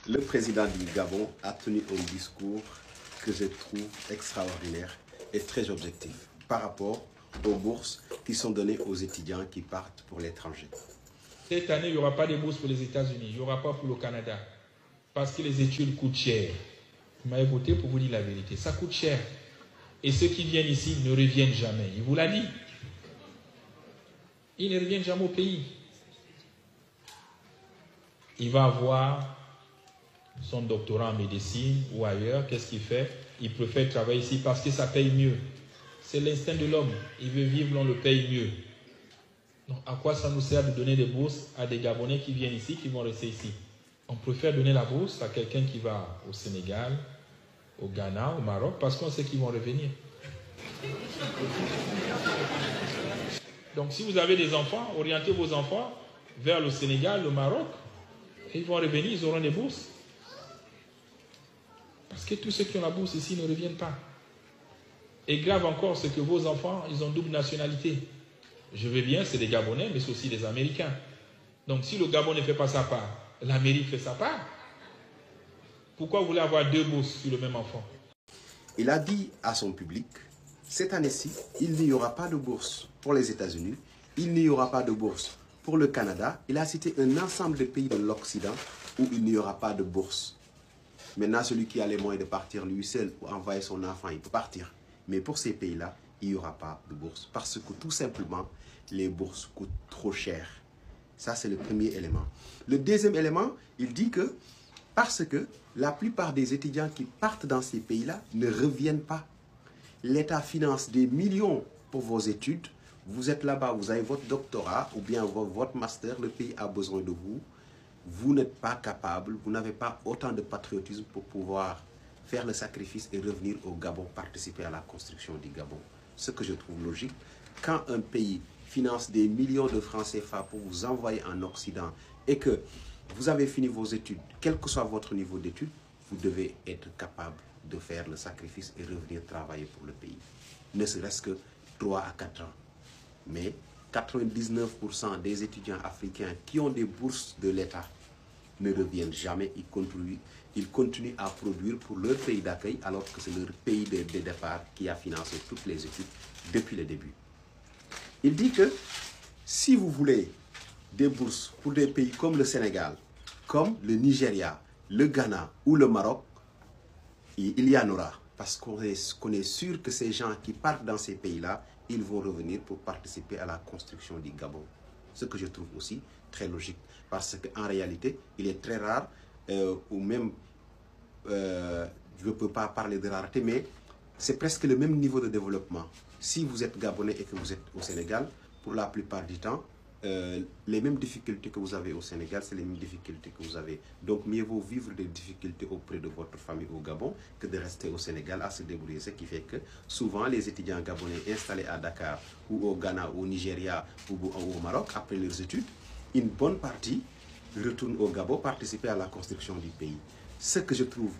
Le président du Gabon a tenu un discours que je trouve extraordinaire et très objectif par rapport aux bourses qui sont données aux étudiants qui partent pour l'étranger. Cette année, il n'y aura pas de bourse pour les États-Unis, il n'y aura pas pour le Canada, parce que les études coûtent cher. Vous m'avez voté pour vous dire la vérité, ça coûte cher. Et ceux qui viennent ici ne reviennent jamais. Il vous l'a dit. Ils ne reviennent jamais au pays. Il va avoir son doctorat en médecine ou ailleurs. Qu'est-ce qu'il fait? Il préfère travailler ici parce que ça paye mieux. C'est l'instinct de l'homme. Il veut vivre, on le paye mieux. Donc, à quoi ça nous sert de donner des bourses à des Gabonais qui viennent ici, qui vont rester ici? On préfère donner la bourse à quelqu'un qui va au Sénégal, au Ghana, au Maroc, parce qu'on sait qu'ils vont revenir. Donc, si vous avez des enfants, orientez vos enfants vers le Sénégal, le Maroc, et ils vont revenir, ils auront des bourses. Parce que tous ceux qui ont la bourse ici ne reviennent pas. Et grave encore, c'est que vos enfants, ils ont double nationalité. Je veux bien, c'est des Gabonais, mais c'est aussi des Américains. Donc, si le Gabon ne fait pas sa part, l'Amérique fait sa part. Pourquoi vous voulez avoir deux bourses sur le même enfant? Il a dit à son public, cette année-ci, il n'y aura pas de bourse pour les États-Unis, il n'y aura pas de bourse pour le Canada. Il a cité un ensemble de pays de l'Occident où il n'y aura pas de bourse. Maintenant, celui qui a les moyens de partir lui seul ou envoyer son enfant, il peut partir. Mais pour ces pays-là, il n'y aura pas de bourse. Parce que tout simplement, les bourses coûtent trop cher. Ça, c'est le premier élément. Le deuxième élément, il dit que parce que la plupart des étudiants qui partent dans ces pays-là ne reviennent pas. L'État finance des millions pour vos études. Vous êtes là-bas, vous avez votre doctorat ou bien votre master, le pays a besoin de vous. Vous n'êtes pas capable, vous n'avez pas autant de patriotisme pour pouvoir faire le sacrifice et revenir au Gabon, participer à la construction du Gabon. Ce que je trouve logique, quand un pays finance des millions de francs CFA pour vous envoyer en Occident et que vous avez fini vos études, quel que soit votre niveau d'études, vous devez être capable de faire le sacrifice et revenir travailler pour le pays. Ne serait-ce que 3 à 4 ans. Mais 99% des étudiants africains qui ont des bourses de l'État ne reviennent jamais, ils continuent à produire pour leur pays d'accueil alors que c'est leur pays de départ qui a financé toutes les études depuis le début. Il dit que si vous voulez des bourses pour des pays comme le Sénégal, comme le Nigeria, le Ghana ou le Maroc, il y en aura. Parce qu'on est sûr que ces gens qui partent dans ces pays-là, ils vont revenir pour participer à la construction du Gabon. Ce que je trouve aussi très logique. Parce qu'en réalité, il est très rare, ou même, je ne peux pas parler de rareté, mais c'est presque le même niveau de développement. Si vous êtes Gabonais et que vous êtes au Sénégal, pour la plupart du temps, les mêmes difficultés que vous avez au Sénégal, c'est les mêmes difficultés que vous avez. Donc, mieux vaut vivre des difficultés auprès de votre famille au Gabon que de rester au Sénégal à se débrouiller. Ce qui fait que souvent, les étudiants gabonais installés à Dakar ou au Ghana, ou au Nigeria ou au Maroc, après leurs études, une bonne partie retourne au Gabon participer à la construction du pays. Ce que je trouve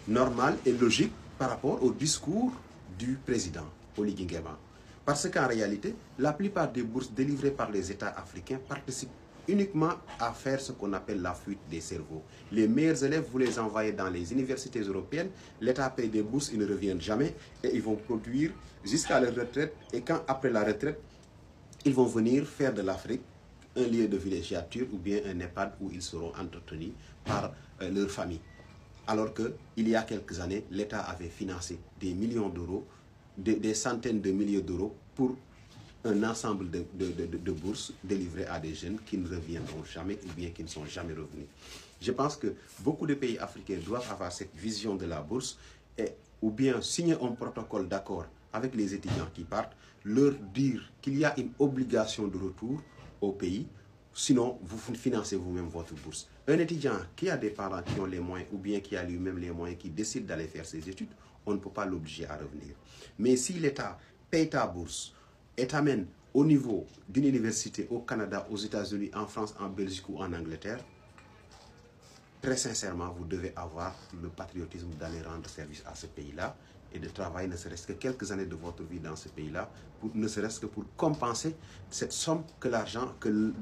normal et logique par rapport au discours du président, Oligui Nguema. Parce qu'en réalité, la plupart des bourses délivrées par les États africains participent uniquement à faire ce qu'on appelle la fuite des cerveaux. Les meilleurs élèves, vous les envoyez dans les universités européennes, l'État paye des bourses, ils ne reviennent jamais et ils vont produire jusqu'à leur retraite. Et quand, après la retraite, ils vont venir faire de l'Afrique un lieu de villégiature ou bien un EHPAD où ils seront entretenus par leur famille. Alors qu'il y a quelques années, l'État avait financé des millions d'euros, des centaines de milliers d'euros pour un ensemble de bourses délivrées à des jeunes qui ne reviendront jamais ou bien qui ne sont jamais revenus. Je pense que beaucoup de pays africains doivent avoir cette vision de la bourse et, ou bien signer un protocole d'accord avec les étudiants qui partent, leur dire qu'il y a une obligation de retour au pays, sinon vous financez vous-même votre bourse. Un étudiant qui a des parents qui ont les moyens ou bien qui a lui-même les moyens, qui décide d'aller faire ses études, on ne peut pas l'obliger à revenir. Mais si l'État paye ta bourse et t'amène au niveau d'une université au Canada, aux États-Unis, en France, en Belgique ou en Angleterre, très sincèrement, vous devez avoir le patriotisme d'aller rendre service à ce pays-là et de travailler ne serait-ce que quelques années de votre vie dans ce pays-là, ne serait-ce que pour compenser cette somme que l'argent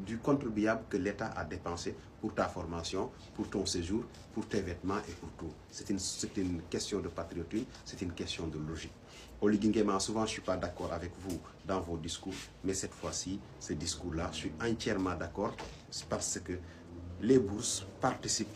du contribuable que l'État a dépensé pour ta formation, pour ton séjour, pour tes vêtements et pour tout. C'est une question de patriotisme, c'est une question de logique. Oligui Nguema, souvent je ne suis pas d'accord avec vous dans vos discours, mais cette fois-ci, ce discours-là, je suis entièrement d'accord parce que les bourses participent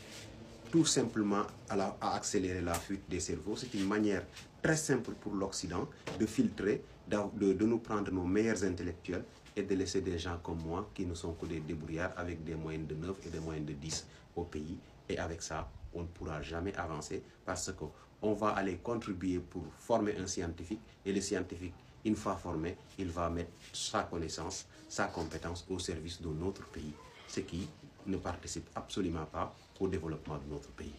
tout simplement à accélérer la fuite des cerveaux. C'est une manière très simple pour l'Occident de filtrer, de nous prendre nos meilleurs intellectuels et de laisser des gens comme moi qui ne sont que des débrouillards avec des moyennes de 9 et des moyennes de 10 au pays. Et avec ça, on ne pourra jamais avancer parce qu'on va aller contribuer pour former un scientifique et le scientifique, une fois formé, il va mettre sa connaissance, sa compétence au service de notre pays, ce qui ne participe absolument pas au développement de notre pays.